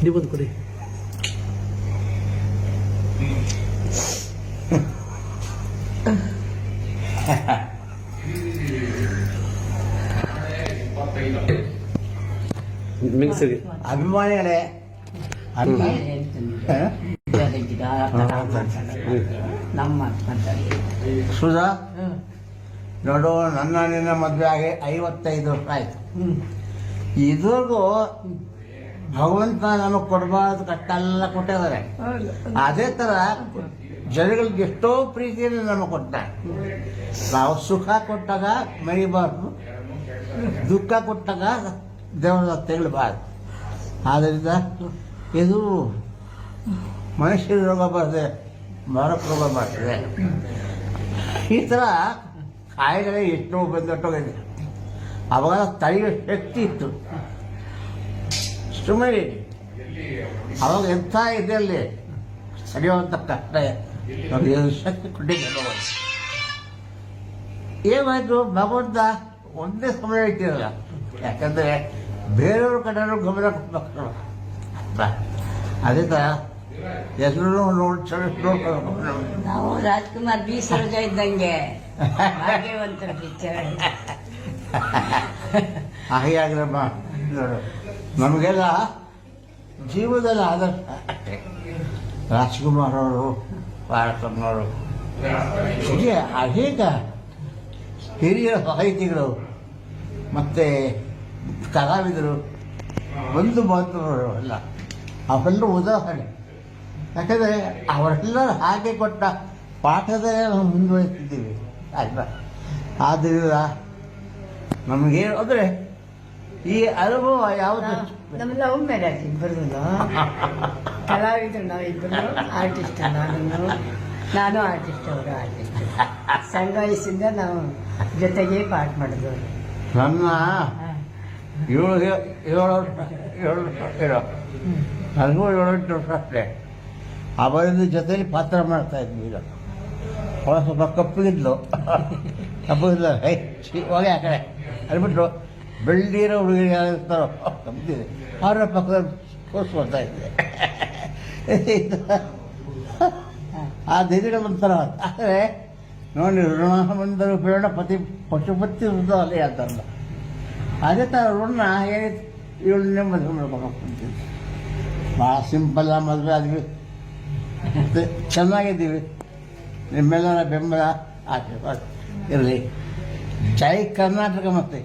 ನೀವೊಂದು ಕೊಡಿ. ಮಿಕ್ಸಿಗೆ ಅಭಿಮಾನಿಗಳೇ ಸುಧಾ ನೋಡು, ನನ್ನ ನಿನ್ನ ಮದುವೆ ಆಗಿ 55 ವರ್ಷ ಆಯ್ತು. ಇದ್ರಿಗೂ ಭಗವಂತ ನಮಗೆ ಕೊಡಬಾರ್ದು ಕಷ್ಟ ಎಲ್ಲ ಕೊಟ್ಟಿದ್ದಾರೆ. ಅದೇ ಥರ ಜನಗಳಿಗೆ ಎಷ್ಟೋ ಪ್ರೀತಿಯನ್ನು ನಮಗೆ ಕೊಟ್ಟ. ನಾವು ಸುಖ ಕೊಟ್ಟಾಗ ಮರಿಬಾರ್ದು, ದುಃಖ ಕೊಟ್ಟಾಗ ದೇವರ ತೆಗಳಬಾರ್ದು. ಆದ್ದರಿಂದ ಇದು ಮನುಷ್ಯರ ರೋಗ ಬರ್ತದೆ, ಮರಕ್ಕೆ ರೋಗ ಬರ್ತದೆ. ಈ ಥರ ಕಾಯಿಲೆ ಎಷ್ಟೋ ಬಂದೊಟ್ಟೋಗಿದೆ. ಅವಾಗ ತಡೆಯುವ ಶಕ್ತಿ ಇತ್ತು. ಸುಮ್ಮನೆ ಅವಾಗ ಎಂಥ ಇದರಲ್ಲಿ ಸರಿಯುವಂಥ ಕಷ್ಟ ಶಕ್ತಿ ಕೊಟ್ಟಿದ್ದ. ಏನಾಯಿತು, ಭಗವಂತ ಒಂದೇ ಸಮಯ ಇಟ್ಟಿರಲ್ಲ. ಯಾಕಂದರೆ ಬೇರೆಯವ್ರ ಕಡೆಯವರು ಗಮನ ಕೊಡ್ಬೇಕು. ಅದೇ ಥರ ಎಲ್ಲರೂ ನಾವು ರಾಜ್ಕುಮಾರ್ ಬಿ ಸರೋಜ ಇದ್ದಂಗೆ ಭಾಗ್ಯವಂತರ ಪಿಕ್ಚರ್. ಹಾಗೆ ಆಗ್ರಮ್ಮ ನೋಡು, ನಮಗೆಲ್ಲ ಜೀವನದಲ್ಲಿ ಆದರ್ಶ ಅಷ್ಟೇ. ರಾಜ್ಕುಮಾರ್ ಅವರು, ಭಾರತಮ್ಮನವರು, ಹೀಗೆ ಅನೇಕ ಹಿರಿಯ ಸಾಹಿತಿಗಳು ಮತ್ತು ಕಲಾವಿದರು, ಬಂಧು ಬಾಂಧವರು ಎಲ್ಲ ಅವೆಲ್ಲ ಉದಾಹರಣೆ. ಯಾಕಂದರೆ ಅವರೆಲ್ಲರೂ ಹಾಗೆ ಕೊಟ್ಟ ಪಾಠದಲ್ಲೇ ನಾವು ಮುಂದುವರಿತಿದ್ದೀವಿ ಅಲ್ವಾ. ಆದ್ದರಿಂದ ನಮಗೇನು ಅಂದರೆ ಈ ಅನುಭವ ಯಾವುದು, ನಮ್ಮ ಲವ್ ಮ್ಯಾರೇಜ್ ಇಬ್ಬರು ಕಲಾವಿದರು. ನಾವು ಇಬ್ಬರು ಆರ್ಟಿಸ್ಟ್. ನಾನು ಆರ್ಟಿಸ್ಟ್, ಅವರು ಆರ್ಟಿಸ್ಟ್. ಸಣ್ಣ ವಯಸ್ಸಿಂದ ನಾವು ಜೊತೆಗೆ ಪಾಠ ಮಾಡಿದ್ರು. ನನ್ನ 7 ವರ್ಷ ಇರೋ ನನಗೂ 7-8 ವರ್ಷ ಅಷ್ಟೇ. ಅವರಿಂದ ಜೊತೆಲಿ ಪಾತ್ರ ಮಾಡ್ತಾ ಇದ್ವಿ. ಈಗ ಅವಳ ಸ್ವಲ್ಪ ಕಪ್ಪಗಿದ್ಲು, ಕಪ್ಪಗಿದ್ಲು, ಹೋಗಿ ಆ ಕಡೆ ಅನ್ಬಿಟ್ಟು ಬೆಳ್ಳಿರೋ ಹುಡುಗರು ಯಾರು ಇರ್ತಾರೋ ಕಪ್ಪಿದೆ ಅವರ ಪಕ್ಕದಲ್ಲಿ ಕೂರಿಸ್ಕೊಳ್ತಾ ಇದ್ದೆ. ಆ ದಿನಗಳು ಒಂಥರ. ಆದರೆ ನೋಡಿ, ಋಣವಂದರು ಪ್ರೇರಣ ಪತಿ ಪಶುಪತಿ ವೃದ್ಧ ಅಲ್ಲೇ ಅಂತಾರಲ್ಲ, ಅದೇ ಥರ ಋಣ ಏನಿತ್ತು. ಇವಳನ್ನೇ ಮದುವೆ ಮಾಡ್ಕೊಂಡು ಭಾಳ ಸಿಂಪಲ್ ಮದುವೆ ಆದ್ವಿ, ಚೆನ್ನಾಗಿದ್ದೀವಿ. ನಿಮ್ಮೆಲ್ಲರ ಬೆಂಬಲ ಆಶೀರ್ವಾದ ಇರಲಿ. ಜೈ ಕರ್ನಾಟಕ. ಮತ್ತೆ